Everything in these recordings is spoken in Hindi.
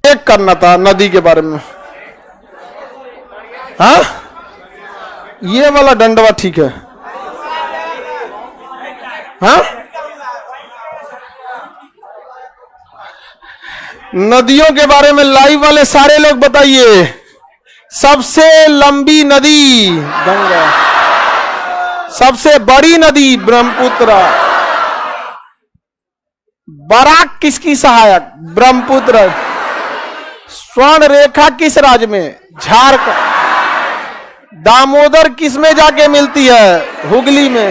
एक करना था नदी के बारे में। हाँ, ये वाला डंडवा ठीक है। हाँ, नदियों के बारे में लाइव वाले सारे लोग बताइए। सबसे लंबी नदी गंगा, सबसे बड़ी नदी ब्रह्मपुत्र, बराक किसकी सहायक? ब्रह्मपुत्र। स्वर्ण रेखा किस राज्य में? झारखंड। दामोदर किस में जाके मिलती है? हुगली में।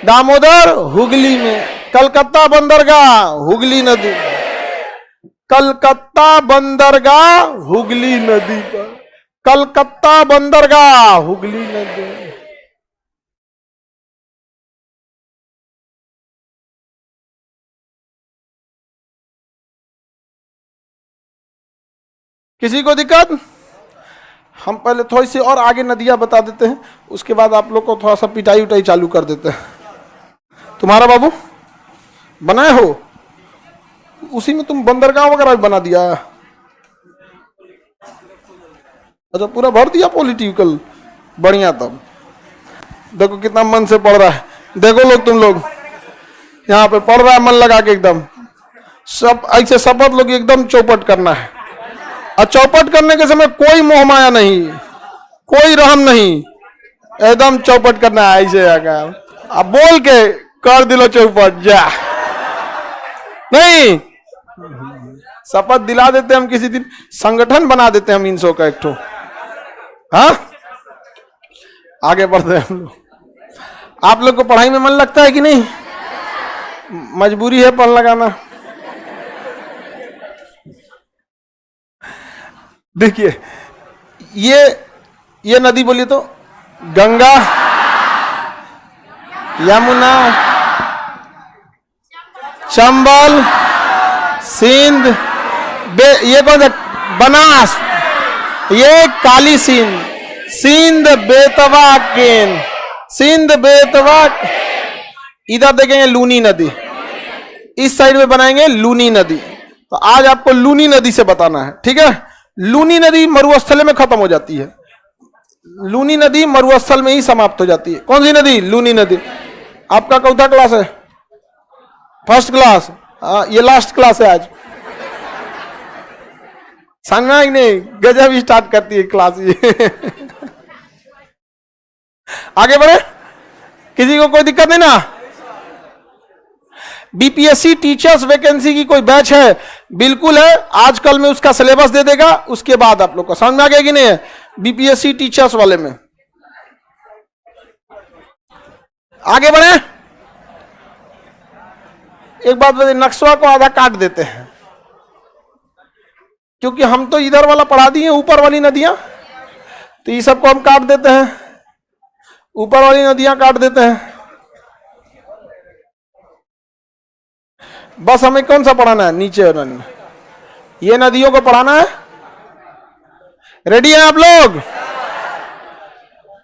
दामोदर हुगली में। कलकत्ता बंदरगाह हुगली नदी, कलकत्ता बंदरगाह हुगली नदी पर, कलकत्ता बंदरगाह हुगली नदी। किसी को दिक्कत? हम पहले थोड़ी सी और आगे नदियां बता देते हैं, उसके बाद आप लोग को थोड़ा सा पिटाई उटाई चालू कर देते हैं। तुम्हारा बाबू बनाए हो, उसी में तुम बंदरगाह वगैरह बना दिया। अच्छा, पूरा भर दिया पॉलिटिकल, बढ़िया। तब देखो कितना मन से पढ़ रहा है। देखो लोग, तुम लोग यहाँ पे पढ़ रहा है मन लगा के एकदम। सब ऐसे शपथ लोग एकदम चौपट करना है, और चौपट करने के समय कोई मोह माया नहीं, कोई रहम नहीं, एकदम चौपट करना है ऐसे। अब बोल के कर दिलो चौपट जा, नहीं शपथ दिला देते हम, किसी दिन संगठन बना देते हम इंसो का एक ठो। हाँ, आगे बढ़ते हैं हम लोग। आप लोग को पढ़ाई में मन लगता है कि नहीं? मजबूरी है पढ़ लगाना। देखिए ये नदी बोलिए तो गंगा, यमुना, चंबल, सिंध, ये कौन सा? बनास, ये काली सिंध, सिंध बेतवा केन, सिंध बेतवा। इधर देखेंगे लूनी नदी, इस साइड में बनाएंगे लूनी नदी। तो आज आपको लूनी नदी से बताना है, ठीक है? लूनी नदी मरुस्थल में खत्म हो जाती है, लूनी नदी मरुस्थल में ही समाप्त हो जाती है। कौन सी नदी? लूनी नदी। आपका कौथा क्लास है? First class. ये लास्ट क्लास है आज। समझना ही नहीं, गजब स्टार्ट करती है क्लास ये। आगे बढ़े, किसी को कोई दिक्कत नहीं ना? बीपीएससी टीचर्स वैकेंसी की कोई बैच है? बिल्कुल है, आजकल में उसका सिलेबस दे देगा, उसके बाद आप लोग को समझ में आ गया कि नहीं है? बीपीएससी टीचर्स वाले में आगे बढ़े। एक बात बताइए, नक्शा को आधा काट देते हैं, क्योंकि हम तो इधर वाला पढ़ा दिए, ऊपर वाली नदियां, तो ये सबको हम काट देते हैं, ऊपर वाली नदियां काट देते हैं। बस हमें कौन सा पढ़ाना है? नीचे ये नदियों को पढ़ाना है। रेडी हैं आप लोग?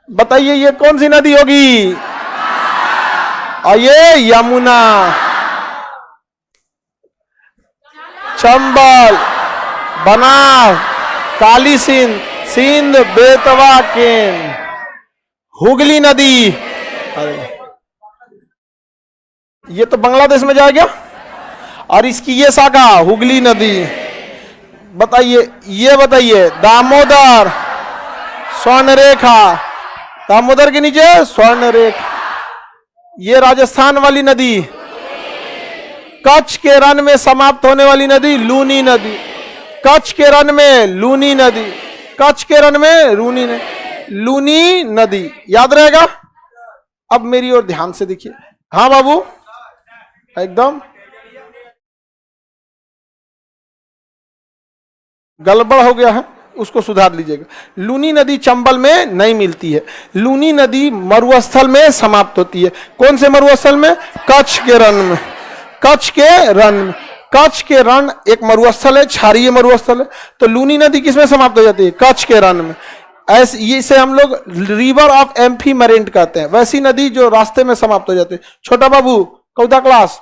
बताइए ये कौन सी नदी होगी? और ये यमुना, चंबल, बनास, काली सिंध, सिंध बेतवा केन, हुगली नदी। ये तो बांग्लादेश में जाएगा, और इसकी ये शाखा हुगली नदी। बताइए, ये बताइए दामोदर, स्वर्णरेखा, दामोदर के नीचे स्वर्णरेखा। ये राजस्थान वाली नदी, कच्छ के रण में समाप्त होने वाली नदी लूनी नदी, कच्छ के रण में लूनी नदी, कच्छ के रण में लूनी नदी। याद रहेगा? अब मेरी ओर ध्यान से देखिए। हाँ बाबू, एकदम गड़बड़ हो गया है, उसको सुधार लीजिएगा। लूनी नदी चंबल में नहीं मिलती है, लूनी नदी मरुस्थल में समाप्त होती है। कौन से मरुस्थल में? कच्छ के रण में, कच्छ के रण में। कच्छ के रण एक मरुस्थल है, क्षारीय मरुस्थल है। तो लूनी नदी किसमें समाप्त हो जाती है? कच्छ के रण में। ऐसे इसे हम लोग रिवर ऑफ एम्फीमरेंट कहते हैं, वैसी नदी जो रास्ते में समाप्त हो जाती है। छोटा बाबू, कौथा क्लास?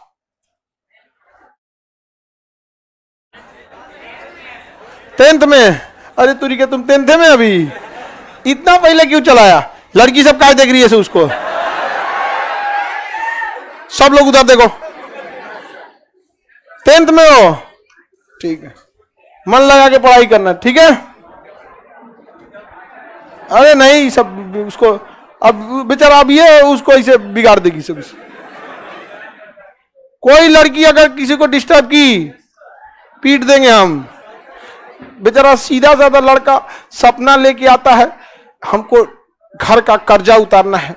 10th में? अरे तुरी के तुम 10th में अभी, इतना पहले क्यों चलाया? लड़की सब काय देख रही है उसको? सब लोग उधर देखो। 10th में हो, ठीक है, मन लगा के पढ़ाई करना, ठीक है? अरे नहीं, सब उसको अब बेचारा अब ये उसको ऐसे बिगाड़ देगी सब। कोई लड़की अगर किसी को डिस्टर्ब की, पीट देंगे हम। बेचारा सीधा साधा लड़का सपना लेके आता है, हमको घर का कर्जा उतारना है,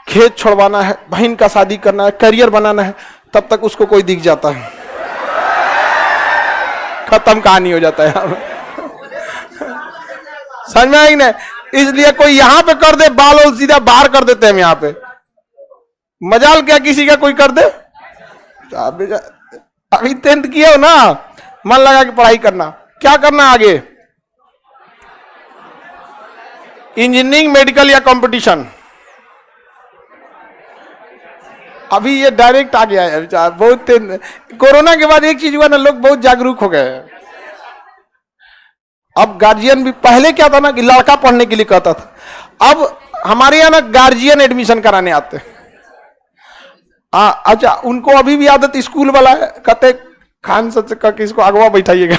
खेत छोड़वाना है, बहन का शादी करना है, करियर बनाना है, तब तक उसको कोई दिख जाता है, खत्म कहानी हो जाता है। समझ में आई ना? इसलिए कोई यहां पे कर दे बाल और सीधा बाहर कर देते हैं हम यहां पे। मजाल क्या किसी का कोई कर दे? अभी 10th किए हो ना, मन लगा के पढ़ाई करना। क्या करना आगे? इंजीनियरिंग, मेडिकल या कंपटीशन? अभी ये डायरेक्ट आ गया है। बहुत कोरोना के बाद एक चीज हुआ ना, लोग बहुत जागरूक हो गए हैं। अब गार्जियन भी, पहले क्या था ना कि लड़का पढ़ने के लिए कहता था, अब हमारे यहाँ ना गार्जियन एडमिशन कराने आते हैं। अच्छा, उनको अभी भी आदत स्कूल वाला है, कहते खान सच का किसको अगवा बैठाइएगा।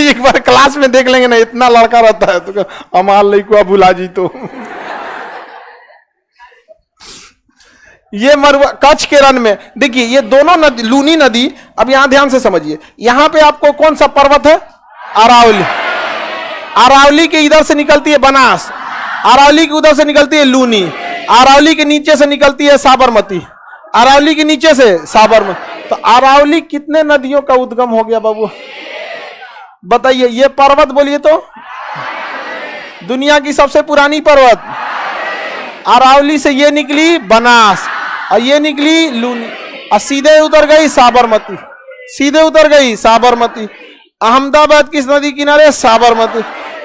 एक बार क्लास में देख लेंगे ना, इतना लड़का रहता है तो हमार लड़का भुला जी। तो ये मरुआ कच्छ के रण में देखिए, ये दोनों नदी, लूनी नदी। अब यहां ध्यान से समझिए, यहां पे आपको कौन सा पर्वत है? अरावली। अरावली के इधर से निकलती है बनास, अरावली के उधर से निकलती है लूनी, अरावली के नीचे से निकलती है साबरमती, अरावली के नीचे से साबरमती। तो अरावली कितने नदियों का उद्गम हो गया बाबू? बताइए। ये पर्वत बोलिए तो, दुनिया की सबसे पुरानी पर्वत अरावली से ये निकली बनास, और ये निकली लूनी, और सीधे उतर गई साबरमती, सीधे उतर गई साबरमती। अहमदाबाद किस नदी किनारे? साबरमती।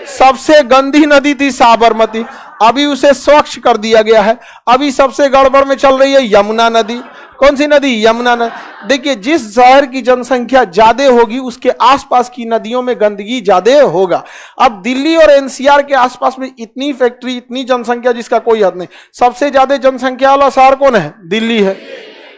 सबसे गंदी नदी थी साबरमती, अभी उसे स्वच्छ कर दिया गया है। अभी सबसे गड़बड़ में चल रही है यमुना नदी। कौन सी नदी? यमुना नदी। देखिए, जिस शहर की जनसंख्या ज्यादा होगी उसके आसपास की नदियों में गंदगी ज्यादा होगा। अब दिल्ली और एनसीआर के आसपास में इतनी फैक्ट्री, इतनी जनसंख्या जिसका कोई हद नहीं। सबसे ज्यादा जनसंख्या वाला शहर कौन है? दिल्ली है।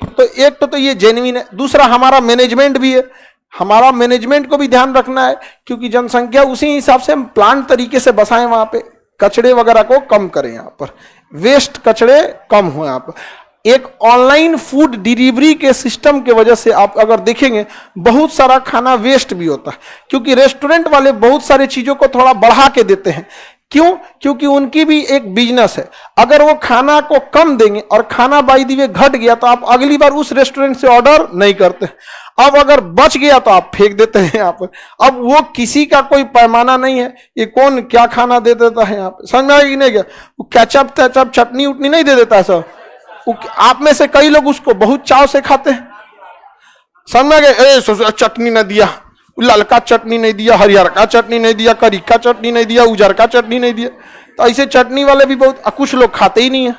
तो एक तो ये जेन्युइन है, दूसरा हमारा मैनेजमेंट भी है। हमारा मैनेजमेंट को भी ध्यान रखना है, क्योंकि जनसंख्या उसी हिसाब से हम प्लांट तरीके से बसाएं, वहां पे कचड़े वगैरह को कम करें, यहाँ पर वेस्ट कचड़े कम हो। यहाँ पर एक ऑनलाइन फूड डिलीवरी के सिस्टम के वजह से आप अगर देखेंगे, बहुत सारा खाना वेस्ट भी होता है, क्योंकि रेस्टोरेंट वाले बहुत सारी चीजों को थोड़ा बढ़ा के देते हैं। क्यों? क्योंकि उनकी भी एक बिजनेस है। अगर वो खाना को कम देंगे और खाना बाई दी वे घट गया, तो आप अगली बार उस रेस्टोरेंट से ऑर्डर नहीं करते। अब अगर बच गया तो आप फेंक देते हैं यहाँ पर। अब वो किसी का कोई पैमाना नहीं है, ये कौन क्या खाना दे देता है यहाँ पे। समझ में आएगी नहीं क्या? वो कैचअप तैचअप चटनी उटनी नहीं दे देता है सब। आप में से कई लोग उसको बहुत चाव से खाते हैं। समझ में आ गए? चटनी न दिया, ललका चटनी नहीं दिया, हरियर का चटनी नहीं दिया, करी का चटनी नहीं दिया, उजर का चटनी नहीं दिया। तो ऐसे चटनी वाले भी बहुत, कुछ लोग खाते ही नहीं है।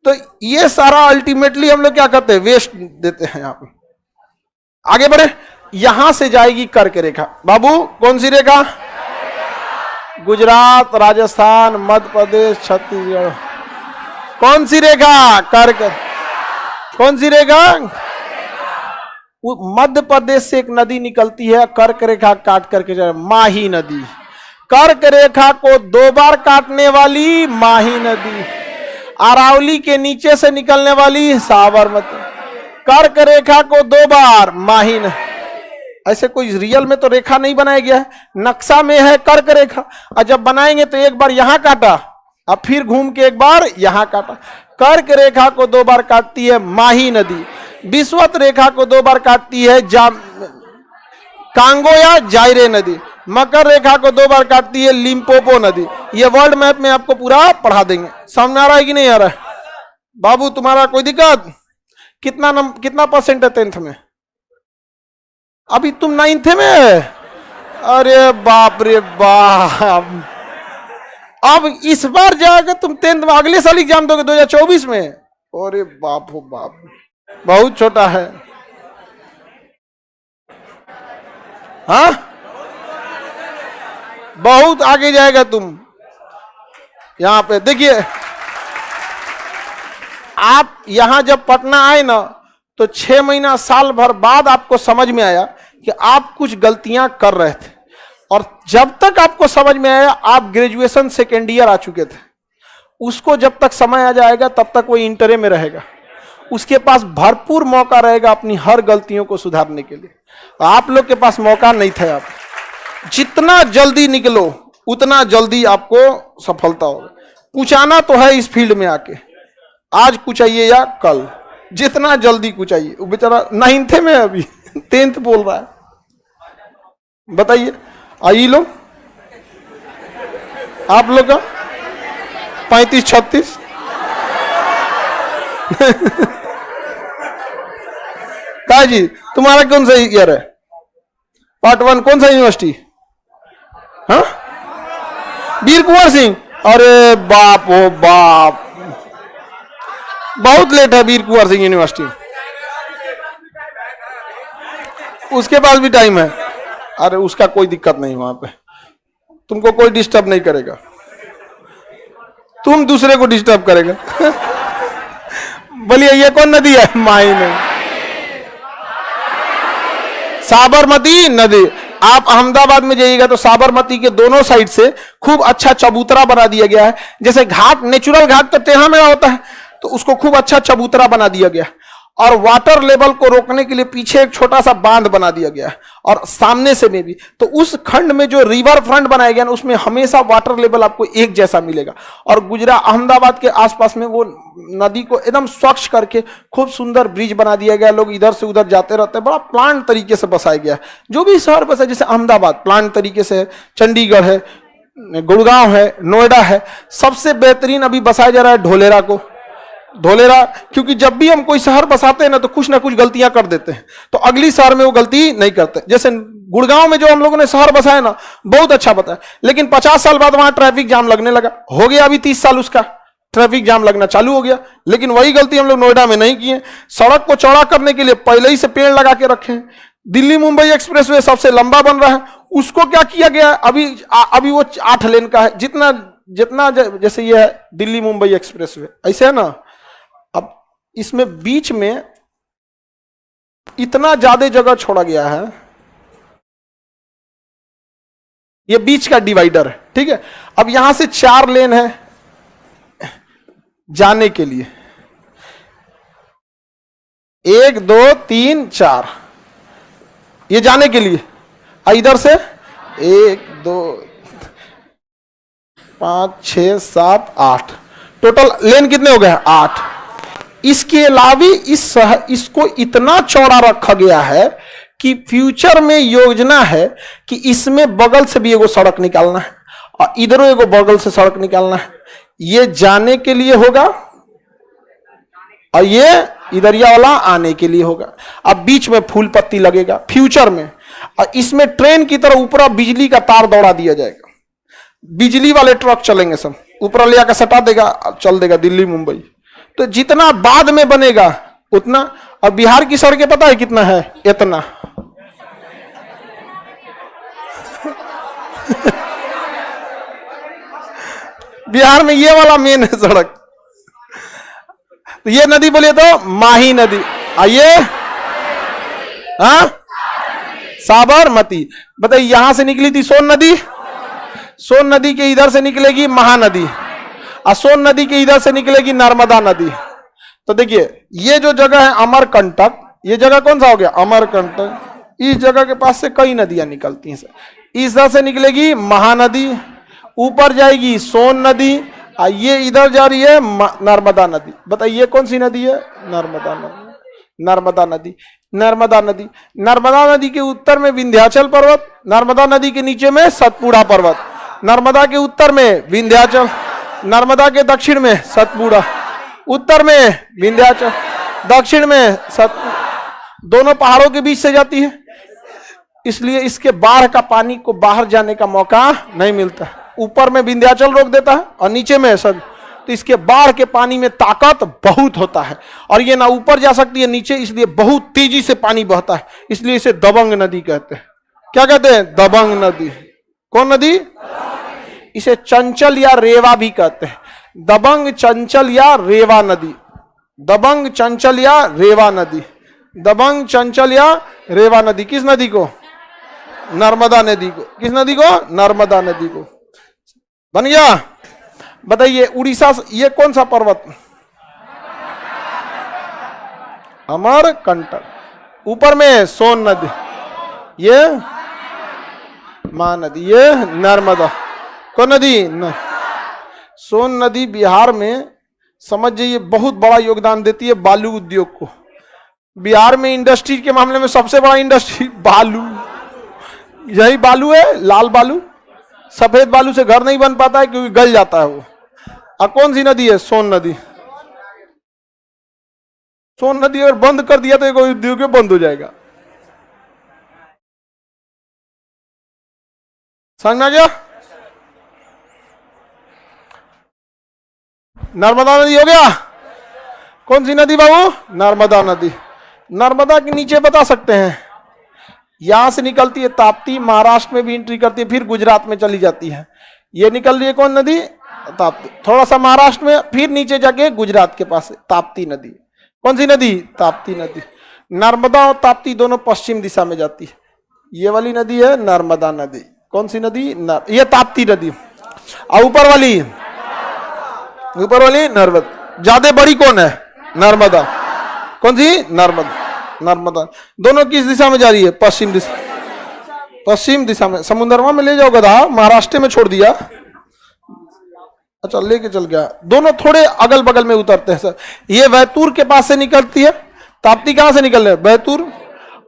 तो ये सारा अल्टीमेटली हम लोग क्या करते हैं? वेस्ट देते हैं। यहाँ पे आगे बढ़े, यहां से जाएगी कर्क रेखा। बाबू कौन सी रेखा? गुजरात, राजस्थान, मध्य प्रदेश, छत्तीसगढ़। कौन सी रेखा? कर्क। कौन सी रेखा? मध्य प्रदेश से एक नदी निकलती है, कर्क रेखा काट करके जाए, माही नदी। कर्क रेखा को 2 बार काटने वाली माही नदी, अरावली के नीचे से निकलने वाली साबरमती। कर्क रेखा को 2 बार माही नदी। ऐसे कोई रियल में तो रेखा नहीं बनाया गया है, नक्शा में है कर्क रेखा। और जब बनाएंगे तो एक बार यहां काटा, अब फिर घूम के एक बार यहां काटा। कर्क रेखा को 2 बार काटती है माही नदी। विषुवत रेखा को 2 बार काटती है कांगो या जायरे नदी। मकर रेखा को 2 बार काटती है लिम्पोपो नदी। ये वर्ल्ड मैप में आपको पूरा पढ़ा देंगे। समझ में आ रहा है कि नहीं आ रहा है? बाबू तुम्हारा कोई दिक्कत? कितना परसेंट है 10th में? अभी तुम 9th में है? अरे बाप रे बाप। अब इस बार जाकर तुम 10th में, अगले साल एग्जाम दोगे 2024 में। अरे बाप हो बाप, बहुत छोटा है। हाँ बहुत आगे जाएगा तुम। यहां पे देखिए, आप यहां जब पटना आए ना तो 6 महीना साल भर बाद आपको समझ में आया कि आप कुछ गलतियां कर रहे थे, और जब तक आपको समझ में आया आप ग्रेजुएशन सेकेंड ईयर आ चुके थे। उसको जब तक समय आ जाएगा तब तक वो इंटरे में रहेगा, उसके पास भरपूर मौका रहेगा अपनी हर गलतियों को सुधारने के लिए। आप लोग के पास मौका नहीं था। आप जितना जल्दी निकलो उतना जल्दी आपको सफलता होगा। कुछ आना तो है इस फील्ड में आके, आज कुछ आइए या कल, जितना जल्दी कुछ आइए। वो बेचारा 9th में अभी 10th बोल रहा है। बताइए आई लो आप लोग का 35-36 का जी, तुम्हारा कौन सा ईयर है? पार्ट 1 कौन सा यूनिवर्सिटी? हाँ, वीर कुंवर सिंह। अरे बाप ओ बाप, बहुत लेट है वीर कुंवर सिंह यूनिवर्सिटी। उसके पास भी टाइम है। अरे उसका कोई दिक्कत नहीं, वहां पे तुमको कोई डिस्टर्ब नहीं करेगा, तुम दूसरे को डिस्टर्ब करेगा। बोलिए ये कौन नदी है? माई नहीं, साबरमती नदी। आप अहमदाबाद में जाइएगा तो साबरमती के दोनों साइड से खूब अच्छा चबूतरा बना दिया गया है। जैसे घाट, नेचुरल घाट तो टेढ़ा मेढ़ा होता है, तो उसको खूब अच्छा चबूतरा बना दिया गया। और वाटर लेवल को रोकने के लिए पीछे एक छोटा सा बांध बना दिया गया है, और सामने से में भी। तो उस खंड में जो रिवर फ्रंट बनाया गया ना, उसमें हमेशा वाटर लेवल आपको एक जैसा मिलेगा। और गुजरात अहमदाबाद के आसपास में वो नदी को एकदम स्वच्छ करके खूब सुंदर ब्रिज बना दिया गया। लोग इधर से उधर जाते रहते हैं, बड़ा प्लान तरीके से बसाया गया है। जो भी शहर बसा, जैसे अहमदाबाद प्लान तरीके से है, चंडीगढ़ है, गुड़गांव है, नोएडा है। सबसे बेहतरीन अभी बसाया जा रहा है ढोलेरा को। ढोलेरा, क्योंकि जब भी हम कोई शहर बसाते हैं ना तो कुछ ना कुछ गलतियां कर देते हैं, तो अगली शहर में वो गलती नहीं करते। जैसे गुड़गांव में जो हम लोगों ने शहर बसाया ना, बहुत अच्छा बताया, लेकिन 50 साल बाद वहां ट्रैफिक जाम लगने लगा। हो गया अभी 30 साल उसका ट्रैफिक जाम लगना चालू हो गया। लेकिन वही गलती हम लोग नोएडा में नहीं किए। सड़क को चौड़ा करने के लिए पहले ही से पेड़ लगा के रखे हैं। दिल्ली मुंबई एक्सप्रेसवे सबसे लंबा बन रहा है, उसको क्या किया गया? अभी वो 8 लेन का है। जितना जैसे ये है दिल्ली मुंबई एक्सप्रेसवे, ऐसे है ना। अब इसमें बीच में इतना ज्यादा जगह छोड़ा गया है, ये बीच का डिवाइडर है, ठीक है। अब यहां से 4 लेन है जाने के लिए, 1 2 3 4, ये जाने के लिए। इधर से 1 2 5 6 7 8, टोटल लेन कितने हो गए? 8। इसके अलावा इसको इतना चौड़ा रखा गया है कि फ्यूचर में योजना है कि इसमें बगल से भी एगो सड़क निकालना है और इधरों एगो बगल से सड़क निकालना है। ये जाने के लिए होगा और ये इधरिया वाला आने के लिए होगा। अब बीच में फूल पत्ती लगेगा फ्यूचर में, और इसमें ट्रेन की तरह ऊपर बिजली का तार दौड़ा दिया जाएगा। बिजली वाले ट्रक चलेंगे, सब ऊपर ले आकर सटा देगा, चल देगा दिल्ली मुंबई। तो जितना बाद में बनेगा उतना। और बिहार की सड़कें पता है कितना है? इतना। बिहार में ये वाला मेन है सड़क। तो ये नदी बोलिए तो माही नदी। आइए, हाँ, साबरमती। बताइए, यहां से निकली थी सोन नदी, सोन नदी के इधर से निकलेगी महानदी, और सोन नदी के इधर से निकलेगी नर्मदा नदी। तो देखिए ये जो जगह है अमरकंटक, ये जगह कौन सा हो गया? अमरकंटक। इस जगह के पास से कई नदियां निकलती हैं। इधर से निकलेगी महानदी, ऊपर जाएगी सोन नदी, और ये इधर जा रही है नर्मदा नदी। बताइए कौन सी नदी है? नर्मदा नदी। नर्मदा नदी, नर्मदा नदी। नर्मदा नदी के उत्तर में विंध्याचल पर्वत, नर्मदा नदी के नीचे में सतपुड़ा पर्वत। नर्मदा के उत्तर में विंध्याचल, नर्मदा के दक्षिण में सतपुड़ा, उत्तर में विंध्याचल, दक्षिण में सतपुड़ा। दोनों पहाड़ों के बीच से जाती है, इसलिए इसके बाढ़ का पानी को बाहर जाने का मौका नहीं मिलता। ऊपर में विंध्याचल रोक देता है और नीचे में सब, तो इसके बाढ़ के पानी में ताकत बहुत होता है, और ये ना ऊपर जा सकती है नीचे, इसलिए बहुत तेजी से पानी बहता है। इसलिए इसे दबंग नदी कहते हैं। क्या कहते हैं? दबंग नदी। कौन नदी? इसे चंचल या रेवा भी कहते हैं। दबंग, चंचल या रेवा नदी। दबंग, चंचल या रेवा नदी। दबंग, चंचल या रेवा नदी। किस नदी को? नर्मदा नदी को। किस नदी को? नर्मदा नदी को। बन गया। बताइए उड़ीसा, ये कौन सा पर्वत? अमरकंटक। ऊपर में सोन नदी, ये महानदी, ये नर्मदा। कौन नदी? सोन नदी बिहार में समझ जाइए बहुत बड़ा योगदान देती है बालू उद्योग को। बिहार में इंडस्ट्री के मामले में सबसे बड़ा इंडस्ट्री बालू, यही बालू है, लाल बालू। सफेद बालू से घर नहीं बन पाता है क्योंकि गल जाता है वो। और कौन सी नदी है? सोन नदी। सोन नदी अगर बंद कर दिया तो कोई उद्योग बंद हो जाएगा। समझ में आ गया? नर्मदा नदी हो गया। कौन सी नदी बाबू? नर्मदा नदी। नर्मदा के नीचे बता सकते हैं, यहां से निकलती है ताप्ती, महाराष्ट्र में भी एंट्री करती है, फिर गुजरात में चली जाती है। ये निकल रही है कौन नदी? ताप्ती। थोड़ा सा महाराष्ट्र में, फिर नीचे जाके गुजरात के पास है ताप्ती नदी। कौन सी नदी? ताप्ती नदी। नर्मदा और ताप्ती दोनों पश्चिम दिशा में जाती है। ये वाली नदी है नर्मदा नदी। कौन सी नदी? ये ताप्ती नदी। और ऊपर वाली नर्मदा। ज्यादा बड़ी कौन है? नर्मदा। कौन सी? नर्मदा। नर्मदा दोनों किस दिशा में जा रही है? पश्चिम दिशा। पश्चिम दिशा में। समुद्रमा में ले जाओ गधा, महाराष्ट्र में छोड़ दिया। अच्छा लेके चल गया। दोनों थोड़े अगल बगल में उतरते हैं सर। ये बैतूर के पास से निकलती है। ताप्ती कहां से निकल रहे? बैतूर।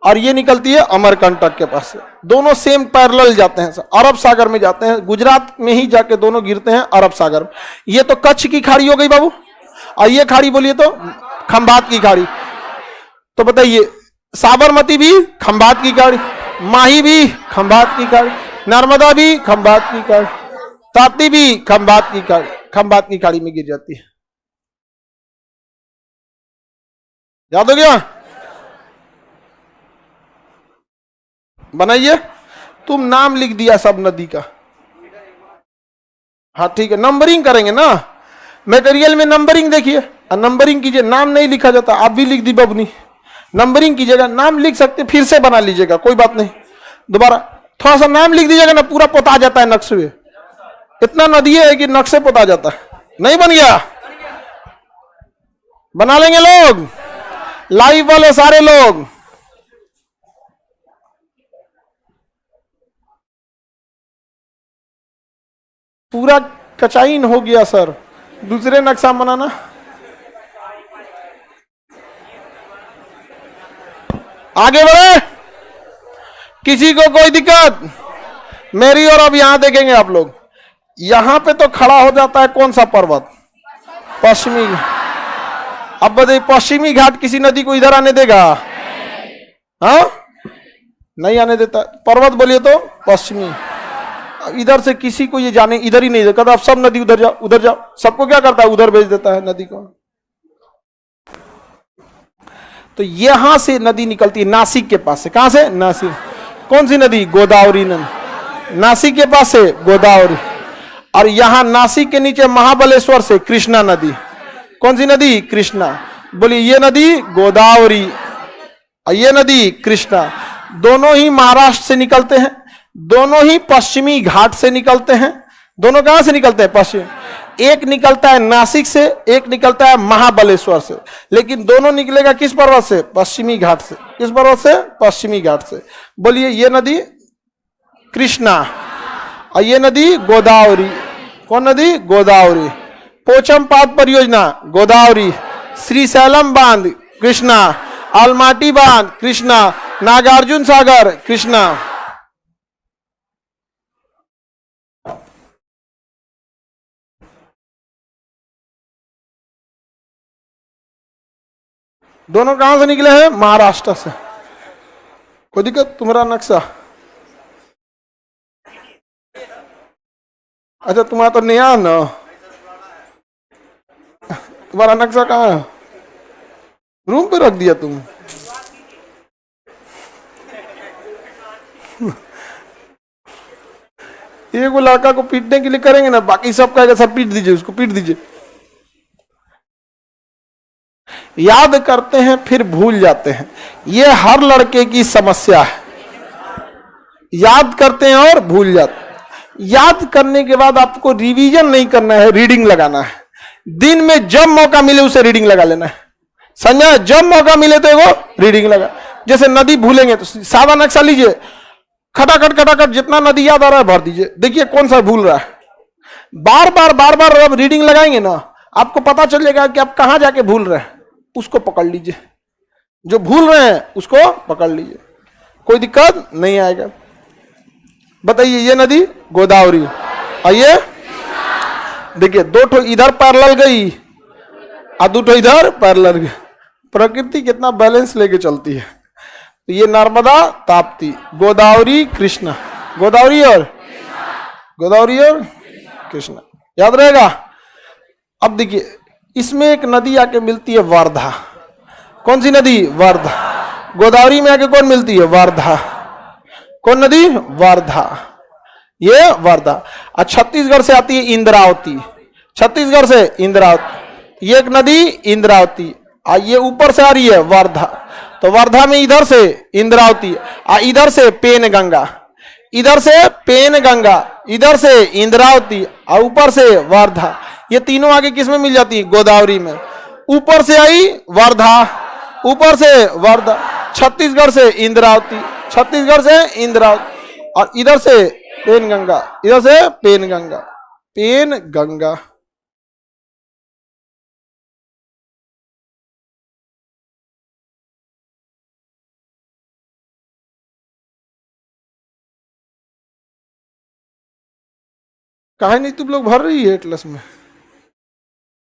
और ये निकलती है अमरकंटक के पास से। दोनों सेम पैरेलल जाते हैं सर, अरब सागर में जाते हैं। गुजरात में ही जाके दोनों गिरते हैं अरब सागर में। ये तो कच्छ की खाड़ी हो गई बाबू। और ये खाड़ी बोलिए तो खंभात की खाड़ी। तो बताइए साबरमती भी खंभात की खाड़ी, माही भी खंभात की खाड़ी, नर्मदा भी खंभात की खाड़ी, ताप्ती भी खंभात की खाड़ी। खंभात की खाड़ी में गिर जाती है। याद हो गया? बनाइए। तुम नाम लिख दिया सब नदी का। हाँ ठीक है, नंबरिंग करेंगे ना। मटेरियल में नंबरिंग देखिए, नंबरिंग कीजिए। नाम नहीं लिखा जाता, आप भी लिख दी बबनी। नंबरिंग कीजिएगा, नाम लिख सकते, फिर से बना लीजिएगा, कोई बात नहीं। दोबारा थोड़ा सा नाम लिख दीजिएगा ना, पूरा पोता जाता है नक्शे में। इतना नदी है कि नक्शे पोता जाता है। नहीं बन गया? बना लेंगे लोग, लाइव वाले सारे लोग। पूरा कचाइन हो गया सर, दूसरे नक्शा बनाना। आगे बढ़े, किसी को कोई दिक्कत? मेरी और अब यहां देखेंगे आप लोग। यहां पे तो खड़ा हो जाता है कौन सा पर्वत? पश्चिमी। अब बताइए पश्चिमी घाट किसी नदी को इधर आने देगा? हाँ नहीं आने देता। पर्वत बोलिए तो पश्चिमी। इधर से किसी को ये जाने इधर ही नहीं देता। आप सब नदी उधर जाओ, उधर जाओ। सबको क्या करता है? उधर भेज देता है नदी को। तो यहां से नदी निकलती है नासिक के पास से। कहां से? नासिक। कौन सी नदी? गोदावरी नदी। नासिक के पास से गोदावरी। और यहां नासिक के नीचे महाबलेश्वर से कृष्णा नदी। कौन सी नदी? कृष्णा। बोलिए ये नदी गोदावरी और ये नदी कृष्णा। दोनों ही महाराष्ट्र से निकलते हैं, दोनों ही पश्चिमी घाट से निकलते हैं। दोनों कहां से निकलते हैं? पश्चिम। एक निकलता है नासिक से, एक निकलता है महाबलेश्वर से। लेकिन दोनों निकलेगा किस पर्वत से? पश्चिमी घाट से। किस पर्वत से? पश्चिमी घाट से। बोलिए ये नदी कृष्णा और ये नदी गोदावरी। कौन नदी? गोदावरी। पोचमपाद परियोजना गोदावरी, श्रीशैलम बांध कृष्णा, अलमाटी बांध कृष्णा, नागार्जुन सागर कृष्णा। दोनों कहां से निकले हैं? महाराष्ट्र से। कोई दिक्कत? तुम्हारा नक्शा अच्छा, तुम्हारा तो नया ना। तुम्हारा नक्शा कहाँ है? रूम पे रख दिया तुम। एक वो लड़का को पीटने के लिए करेंगे ना, बाकी सब कहेगा सर पीट दीजिए उसको, पीट दीजिए। याद करते हैं फिर भूल जाते हैं, ये हर लड़के की समस्या है। याद करते हैं और भूल जाते हैं। याद करने के बाद आपको रिवीजन नहीं करना है, रीडिंग लगाना है। दिन में जब मौका मिले उसे रीडिंग लगा लेना है, समझा? जब मौका मिले तो वो रीडिंग लगा। जैसे नदी भूलेंगे तो सादा नक्शा लीजिए, खटाखट खटाखट जितना नदी याद आ रहा है भर दीजिए, देखिए कौन सा भूल रहा है। बार बार अब रीडिंग लगाएंगे ना, आपको पता चलेगा कि आप कहां जाके भूल रहे हैं। उसको पकड़ लीजिए, जो भूल रहे हैं उसको पकड़ लीजिए, कोई दिक्कत नहीं आएगा। बताइए, ये नदी गोदावरी, आइए देखिए, दो ठो इधर पैरेलल गई और दो ठो इधर पैरेलल गई। प्रकृति कितना बैलेंस लेके चलती है। तो ये नर्मदा ताप्ती, गोदावरी कृष्णा, गोदावरी और कृष्णा, याद रहेगा। अब देखिए, इसमें एक नदी आके मिलती है वर्धा। कौन सी नदी? वर्धा। गोदावरी में आके कौन मिलती है? वर्धा। कौन नदी? वर्धा, ये वर्धा। और छत्तीसगढ़ से आती है इंद्रावती, छत्तीसगढ़ से इंद्रावती, ये एक नदी इंद्रावती। और ये ऊपर से आ रही है वर्धा, तो वर्धा में इधर से इंद्रावती और इधर से पेन गंगा, इधर से पेन गंगा, इधर से इंद्रावती और ऊपर से वर्धा। ये तीनों आगे किस में मिल जाती है? गोदावरी में। ऊपर से आई वर्धा, ऊपर से वर्धा, छत्तीसगढ़ से इंद्रावती, छत्तीसगढ़ से इंद्रावती और इधर से पेन गंगा, इधर से पेन गंगा, पेन गंगा। काहे नहीं तुम लोग भर रही है एटलस में?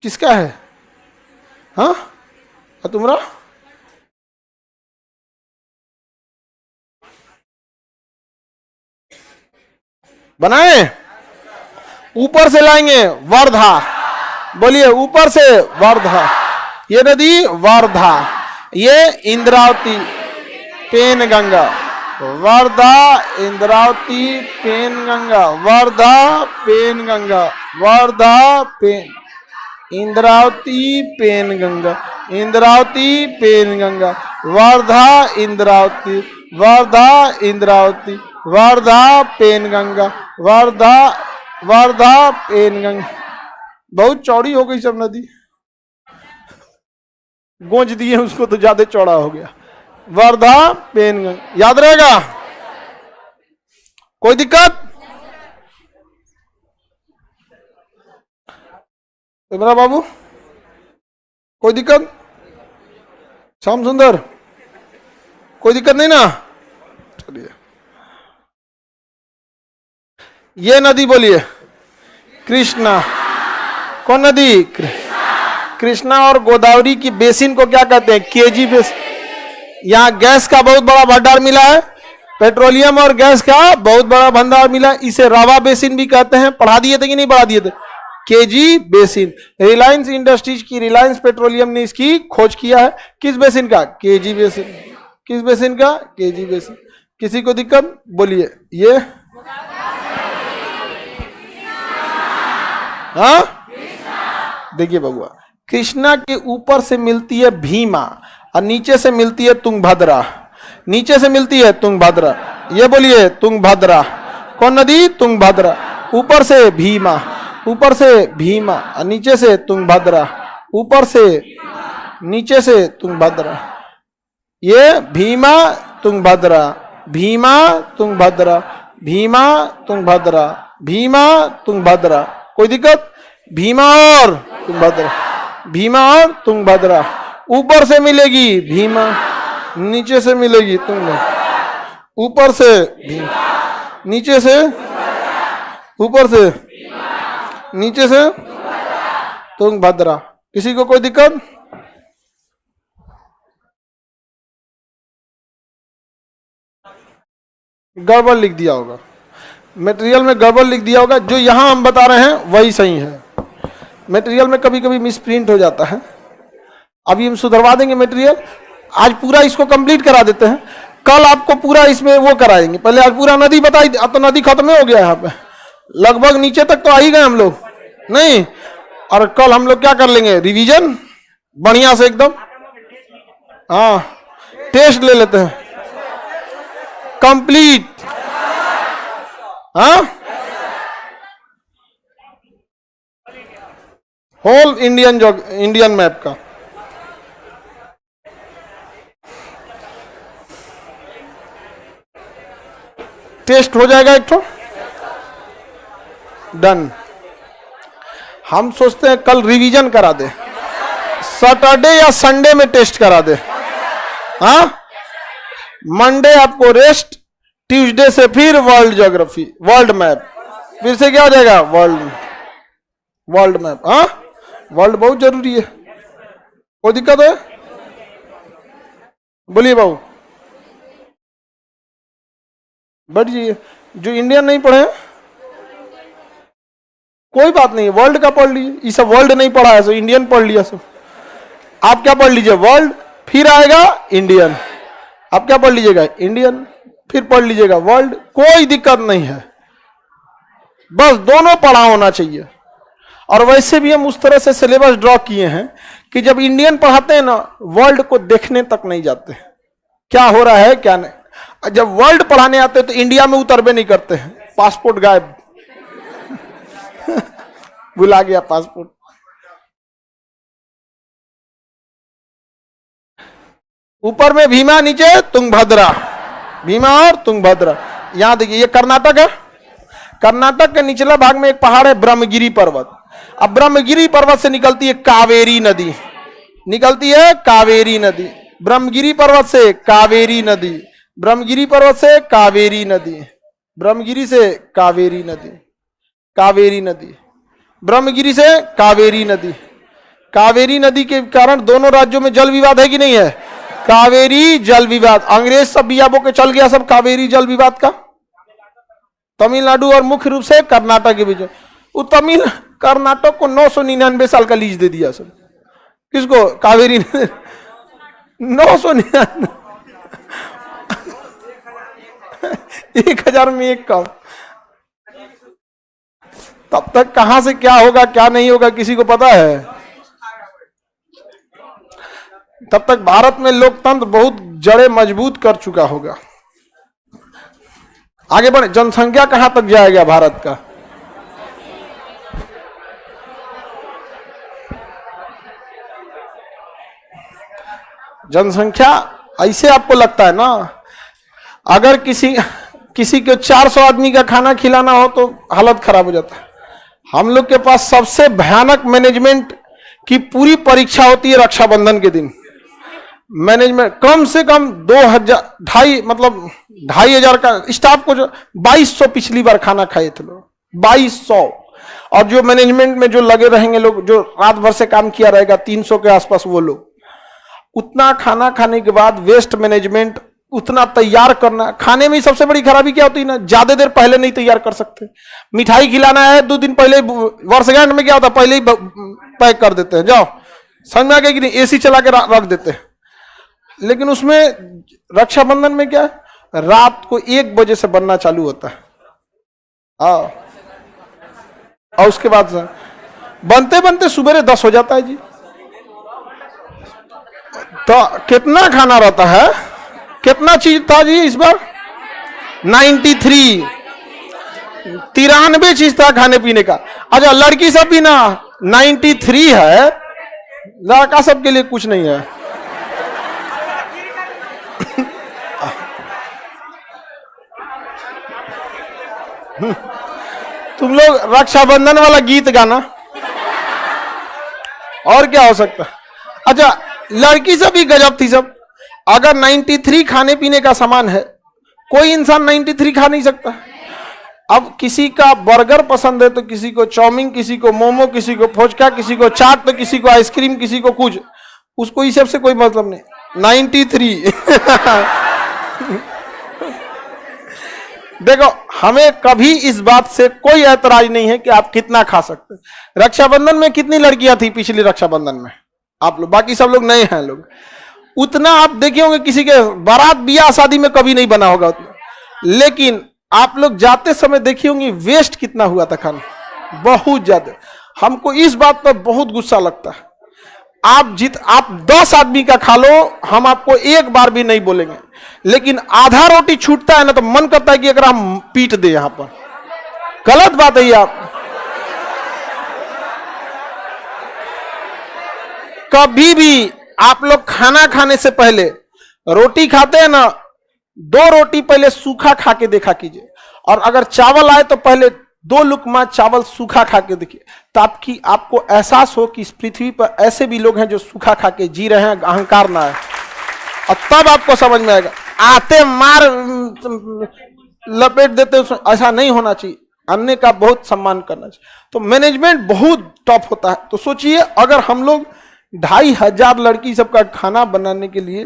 किसका है? हाँ, तुम्हारा? बनाए? ऊपर से लाएंगे वर्धा, बोलिए ऊपर से वर्धा। ये नदी वर्धा, ये इंद्रावती, पेन गंगा, वर्धा इंद्रावती पेन गंगा, वर्धा पेन गंगा, वर्धा पेन, इंद्रावती पेन गंगा, इंद्रावती पेन गंगा, वर्धा इंद्रावती, वर्धा इंद्रावती, वर्धा पेन गंगा, वर्धा, वर्धा पेन गंगा। बहुत चौड़ी हो गई सब नदी, गूंज दिए उसको तो ज्यादा चौड़ा हो गया। वर्धा पेन गंगा, याद रहेगा? कोई दिक्कत? मेरा बाबू कोई दिक्कत? श्याम सुंदर कोई दिक्कत नहीं ना? चलिए, ये नदी बोलिए कृष्णा। कौन नदी? कृष्णा। और गोदावरी की बेसिन को क्या कहते हैं? KG basin. यहाँ गैस का बहुत बड़ा भंडार मिला है, पेट्रोलियम और गैस का बहुत बड़ा भंडार मिला है, इसे रावा बेसिन भी कहते हैं। पढ़ा दिए थे कि नहीं पढ़ा दिए थे? KG basin. रिलायंस इंडस्ट्रीज की, रिलायंस पेट्रोलियम ने इसकी खोज किया है। किस बेसिन का? KG basin. किस बेसिन का? KG basin. किसी को दिक्कत? बोलिए। ये हाँ, देखिए बबुआ, कृष्णा के ऊपर से मिलती है भीमा और नीचे से मिलती है तुंगभद्रा, नीचे से मिलती है तुंगभद्रा। ये बोलिए तुंगभद्रा। कौन नदी? तुंगभद्रा। ऊपर से भीमा, ऊपर से भीमा और नीचे से तुंगभद्रा, ऊपर से नीचे से तुंगभद्रा। ये भीमा तुंगभद्रा, भीमा तुंगभद्रा, भीमा तुंगभद्रा, भीमा तुंगभद्रा। कोई दिक्कत? भीमा और तुंगभद्रा, भीमा और तुंगभद्रा। ऊपर से मिलेगी भीमा, नीचे से मिलेगी तुंगभद्रा। ऊपर से भीमा, नीचे से, ऊपर से नीचे से तुंगभद्रा। किसी को कोई दिक्कत? गड़बड़ लिख दिया होगा, मटेरियल में गड़बड़ लिख दिया होगा। जो यहां हम बता रहे हैं वही सही है, मटेरियल में कभी कभी मिसप्रिंट हो जाता है। अभी हम सुधरवा देंगे मटेरियल। आज पूरा इसको कंप्लीट करा देते हैं, कल आपको पूरा इसमें वो कराएंगे। पहले आज पूरा नदी बताई, अब तो नदी खत्म हो गया यहाँ पे। लगभग नीचे तक तो आ ही गए हम लोग, नहीं? और कल हम लोग क्या कर लेंगे, रिवीजन बढ़िया से एकदम। हाँ, टेस्ट ले लेते हैं कंप्लीट। हाँ, होल इंडियन मैप का। टेस्ट हो जाएगा एक तो, डन। हम सोचते हैं कल रिवीजन करा दे, सैटरडे या संडे में टेस्ट करा दे। हाँ, मंडे आपको रेस्ट, ट्यूसडे से फिर वर्ल्ड ज्योग्राफी, वर्ल्ड मैप, फिर से क्या हो जाएगा, वर्ल्ड मैप। हाँ, वर्ल्ड बहुत जरूरी है। कोई दिक्कत है? बोलिए बाबू, बैठ जाइए। जो इंडियन नहीं पढ़े कोई बात नहीं, वर्ल्ड का पढ़ लीजिए। ये सब वर्ल्ड नहीं पढ़ा है, सो इंडियन पढ़ लिया सब। आप क्या पढ़ लीजिए, वर्ल्ड, फिर आएगा इंडियन। आप क्या पढ़ लीजिएगा, इंडियन, फिर पढ़ लीजिएगा वर्ल्ड। कोई दिक्कत नहीं है, बस दोनों पढ़ा होना चाहिए। और वैसे भी हम उस तरह से सिलेबस ड्रॉ किए हैं कि जब इंडियन पढ़ाते हैं ना, वर्ल्ड को देखने तक नहीं जाते क्या हो रहा है क्या नहीं। जब वर्ल्ड पढ़ाने आते हैं तो इंडिया में उतरबे नहीं करते हैं, पासपोर्ट गायब। भुला गया पासपोर्ट। ऊपर में भीमा, नीचे तुंगभद्रा, भीमा और तुंगभद्रा। यहां देखिए, ये कर्नाटक है। कर्नाटक के निचला भाग में एक पहाड़ है, ब्रह्मगिरी पर्वत। अब ब्रह्मगिरी पर्वत से निकलती है कावेरी नदी, निकलती है कावेरी नदी। ब्रह्मगिरी पर्वत से कावेरी नदी, ब्रह्मगिरी पर्वत से कावेरी नदी, ब्रह्मगिरी से कावेरी नदी, कावेरी नदी, ब्रह्मगिरी से कावेरी नदी। कावेरी नदी के कारण दोनों राज्यों में जल विवाद है कि नहीं है? कावेरी जल विवाद। अंग्रेज सब बिया बो के चल गया सब कावेरी जल विवाद का। तमिलनाडु और मुख्य रूप से कर्नाटक के बीच। वो कर्नाटक को 999 साल का लीज दे दिया सब। किसको? कावेरी। 999, 1000 में एक कम। तब तक कहां से क्या होगा क्या नहीं होगा किसी को पता है? तब तक भारत में लोकतंत्र बहुत जड़ें मजबूत कर चुका होगा। आगे बढ़े, जनसंख्या कहां तक जाएगा भारत का? जनसंख्या ऐसे आपको लगता है ना, अगर किसी को 400 आदमी का खाना खिलाना हो तो हालत खराब हो जाता है। हम लोग के पास सबसे भयानक मैनेजमेंट की पूरी परीक्षा होती है रक्षाबंधन के दिन। मैनेजमेंट कम से कम 2,500 का स्टाफ को, जो 2200 पिछली बार खाना खाए थे लोग, 2200। और जो मैनेजमेंट में जो लगे रहेंगे लोग, जो रात भर से काम किया रहेगा, 300 के आसपास वो लोग। उतना खाना खाने के बाद वेस्ट मैनेजमेंट, उतना तैयार करना। खाने में सबसे बड़ी खराबी क्या होती है ना, ज्यादा देर पहले नहीं तैयार कर सकते। मिठाई खिलाना है 2 दिन पहले, वर्षगांठ में क्या होता है, पहले ही पैक कर देते हैं, जाओ, समझ में आ गया कि नहीं, एसी चला के रख देते हैं। लेकिन उसमें रक्षाबंधन में क्या है, रात को 1 बजे से बनना चालू होता है। और उसके बाद बनते बनते सुबह 10 हो जाता है जी। तो कितना खाना रहता है, कितना चीज था जी इस बार? 93 चीज था खाने पीने का। अच्छा, लड़की सब भी ना 93 है, लड़का सब के लिए कुछ नहीं है। तुम लोग रक्षाबंधन वाला गीत गाना, और क्या हो सकता। अच्छा, लड़की सब भी गजब थी सब। अगर 93 खाने पीने का सामान है, कोई इंसान 93 खा नहीं सकता। अब किसी का बर्गर पसंद है तो किसी को चाउमीन, किसी को मोमो, किसी को फोचका, किसी को चाट, तो किसी को आइसक्रीम, किसी को कुछ। उसको इस सब से कोई मतलब नहीं। 93। देखो, हमें कभी इस बात से कोई ऐतराज नहीं है कि आप कितना खा सकते। रक्षाबंधन में कितनी लड़कियां थी पिछली रक्षाबंधन में? आप लोग, बाकी सब लोग नए हैं लोग, उतना आप देखे होंगे किसी के बारात बियाह शादी में कभी नहीं बना होगा उतना। लेकिन आप लोग जाते समय देखी होंगी वेस्ट कितना हुआ था खाना, बहुत ज्यादा। हमको इस बात पर बहुत गुस्सा लगता है। आप 10 आदमी का खा लो, हम आपको एक बार भी नहीं बोलेंगे, लेकिन आधा रोटी छूटता है ना तो मन करता है कि अगर हम पीट दे यहां पर। गलत बात है ये। आप कभी भी आप लोग खाना खाने से पहले रोटी खाते हैं ना, 2 रोटी पहले सूखा खा के देखा कीजिए, और अगर चावल आए तो पहले 2 लुकमा चावल सूखा खा के देखिए, तो आपको एहसास हो कि इस पृथ्वी पर ऐसे भी लोग हैं जो सूखा खा के जी रहे हैं, अहंकार ना है। और तब आपको समझ में आएगा। आते मार लपेट देते, ऐसा नहीं होना चाहिए। अन्य का बहुत सम्मान करना चाहिए। तो मैनेजमेंट बहुत टफ होता है। तो सोचिए अगर हम लोग 2500 लड़की सबका खाना बनाने के लिए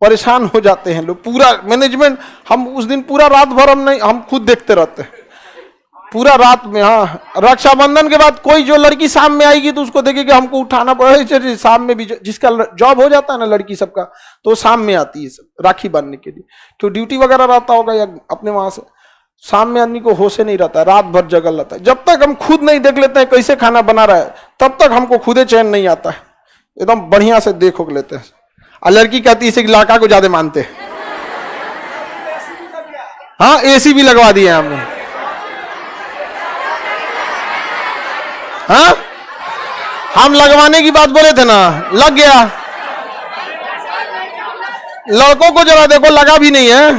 परेशान हो जाते हैं लोग, पूरा मैनेजमेंट, हम उस दिन पूरा रात भर हम खुद देखते रहते हैं पूरा रात में। हाँ, रक्षाबंधन के बाद कोई जो लड़की शाम में आएगी तो उसको देखेगी हमको उठाना पड़ेगा। शाम में भी जिसका जॉब हो जाता है ना लड़की सबका, तो शाम में आती है सब राखी बांधने के लिए, तो ड्यूटी वगैरह रहता होगा या अपने वहां से। शाम में आदमी को होश नहीं रहता है, रात भर जगल रहता है। जब तक हम खुद नहीं देख लेते हैं कैसे खाना बना रहा है, तब तक हमको खुदे चैन नहीं आता है। एकदम बढ़िया से देख लेते हैं। और लड़की कहती है कि लड़का को ज्यादा मानते हैं। हाँ, एसी भी लगवा दिए हमने। हाँ, हम लगवाने की बात बोले थे ना, लग गया। लड़कों को जरा देखो, लगा भी नहीं है,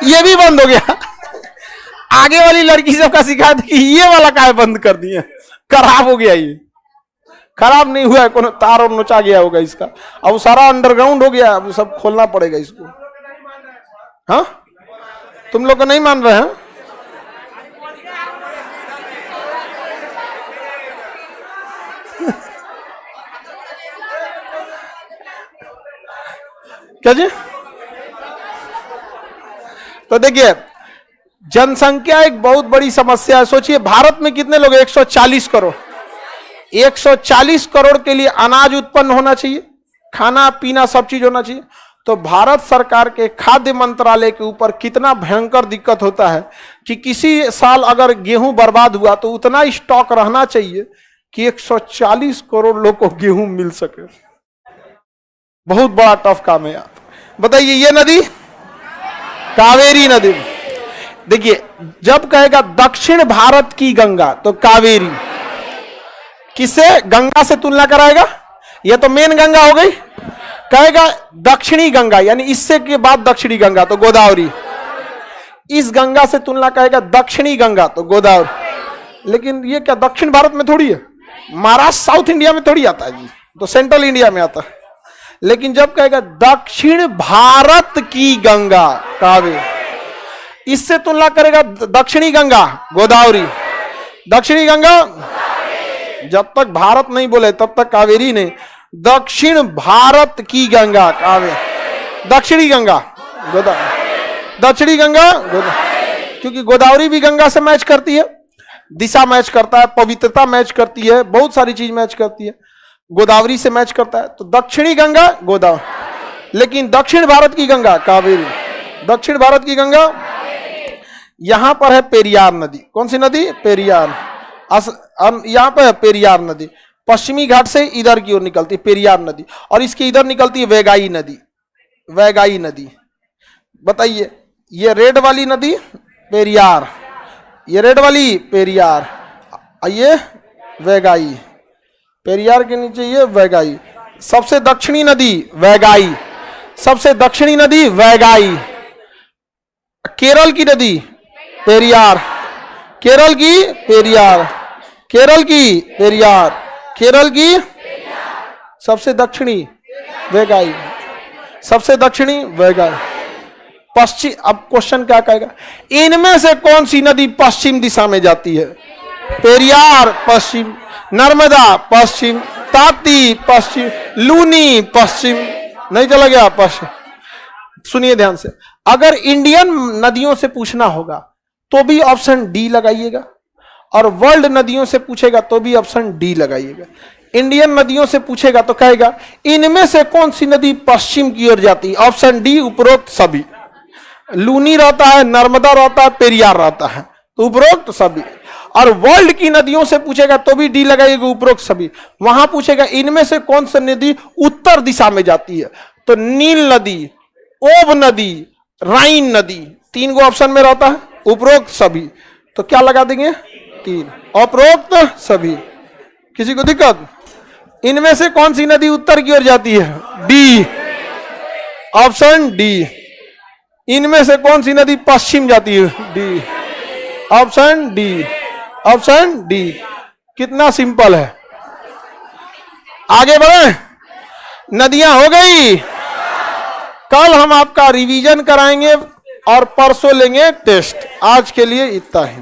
ये भी बंद हो गया। आगे वाली लड़की सबका शिकायत कि ये वाला काहे बंद कर दिए, खराब हो गया। ये खराब नहीं हुआ है, कोनो तार और नोचा गया होगा इसका। अब सारा अंडरग्राउंड हो गया, अब सब खोलना पड़ेगा इसको। हाँ, तुम लोग को नहीं मान रहे हैं? क्या जी? तो देखिए, जनसंख्या एक बहुत बड़ी समस्या है। सोचिए भारत में कितने लोग? 140 करोड़। 140 करोड़ के लिए अनाज उत्पन्न होना चाहिए, खाना पीना सब चीज होना चाहिए। तो भारत सरकार के खाद्य मंत्रालय के ऊपर कितना भयंकर दिक्कत होता है कि किसी साल अगर गेहूं बर्बाद हुआ तो उतना स्टॉक रहना चाहिए कि 140 करोड़ लोग को गेहूं मिल सके। बहुत बड़ा टफ काम है यार। बताइए, ये नदी कावेरी नदी। देखिए, जब कहेगा दक्षिण भारत की गंगा तो कावेरी, किससे गंगा से तुलना कराएगा? यह तो मेन गंगा हो गई। कहेगा दक्षिणी गंगा, यानी इससे के बाद दक्षिणी गंगा तो गोदावरी। इस गंगा से तुलना कहेगा दक्षिणी गंगा तो गोदावरी। लेकिन ये क्या दक्षिण भारत में थोड़ी है, महाराष्ट्र साउथ इंडिया में थोड़ी आता है जी, तो सेंट्रल इंडिया में आता है। लेकिन जब कहेगा दक्षिण भारत की गंगा कावेरी, इससे तुलना करेगा दक्षिणी गंगा गोदावरी, दक्षिणी गंगा। जब तक भारत नहीं बोले तब तक कावेरी नहीं। दक्षिण भारत की गंगा कावेरी, दक्षिणी गंगा गोदावरी, दक्षिणी गंगा गोदावरी। क्योंकि गोदावरी भी गंगा से मैच करती है, दिशा मैच करता है, पवित्रता मैच करती है, बहुत सारी चीज मैच करती है, गोदावरी से मैच करता है। तो दक्षिणी गंगा गोदावरी, लेकिन दक्षिण भारत की गंगा कावेरी, दक्षिण भारत की गंगा। यहां पर है पेरियार नदी। कौन सी नदी? पेरियार। यहां पर है पेरियार नदी, पश्चिमी घाट से इधर की ओर निकलती है पेरियार नदी, और इसके इधर निकलती है वैगाई नदी। वैगाई नदी, बताइए, ये रेड वाली नदी पेरियार, ये रेड वाली पेरियार, ये वैगाई, पेरियार के नीचे ये वैगाई। सबसे दक्षिणी नदी वैगाई, सबसे दक्षिणी नदी वैगाई। केरल की नदी पेरियार, केरल की पेरियार, केरल की पेरियार, केरल की सबसे दक्षिणी वैगाई, सबसे दक्षिणी वैगाई। पश्चिम, अब क्वेश्चन क्या कहेगा, इनमें से कौन सी नदी पश्चिम दिशा में जाती है? पेरियार पश्चिम, नर्मदा पश्चिम, ताप्ती पश्चिम, लूनी पश्चिम। नहीं चला गया पश्चिम? सुनिए ध्यान से, अगर इंडियन नदियों से पूछना होगा तो भी ऑप्शन डी लगाइएगा, और वर्ल्ड नदियों से पूछेगा तो भी ऑप्शन डी लगाइएगा। इंडियन नदियों से पूछेगा तो कहेगा इनमें से कौन सी नदी पश्चिम की ओर जाती है? ऑप्शन डी उपरोक्त सभी। लूनी रहता है, नर्मदा रहता है, पेरियार रहता है, तो उपरोक्त सभी। और वर्ल्ड की नदियों से पूछेगा तो भी डी लगाइएगा, उपरोक्त सभी। वहां पूछेगा इनमें से कौन सी नदी उत्तर दिशा में जाती है, तो नील नदी, ओब नदी, राइन नदी, 3 गो ऑप्शन में रहता है, उपरोक्त सभी। तो क्या लगा देंगे 3, उपरोक्त सभी। किसी को दिक्कत? इनमें से कौन सी नदी उत्तर की ओर जाती है, डी, ऑप्शन डी। इनमें से कौन सी नदी पश्चिम जाती है, D, option D, option D. कितना सिंपल है। आगे बढ़े, नदियां हो गई। कल हम आपका रिवीजन कराएंगे और परसों लेंगे टेस्ट। आज के लिए इतना ही।